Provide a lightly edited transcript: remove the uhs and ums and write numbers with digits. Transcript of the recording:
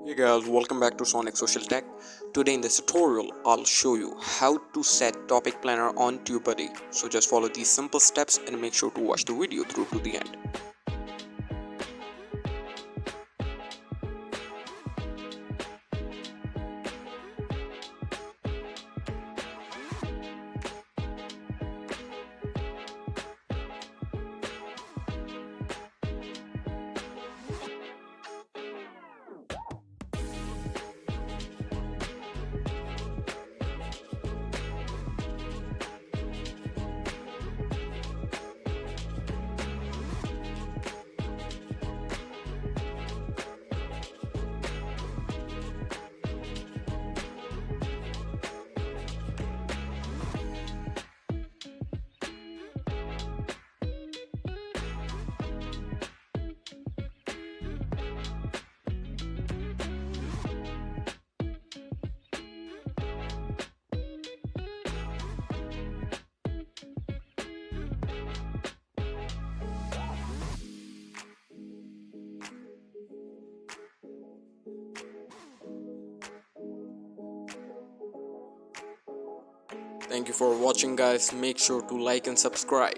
Hey guys, welcome back to Sonic Social Tech. Today in this tutorial, I'll show you how to set topic planner on TubeBuddy. So just follow these simple steps and make sure to watch the video through to the end. Thank you for watching guys. Make sure to like and subscribe.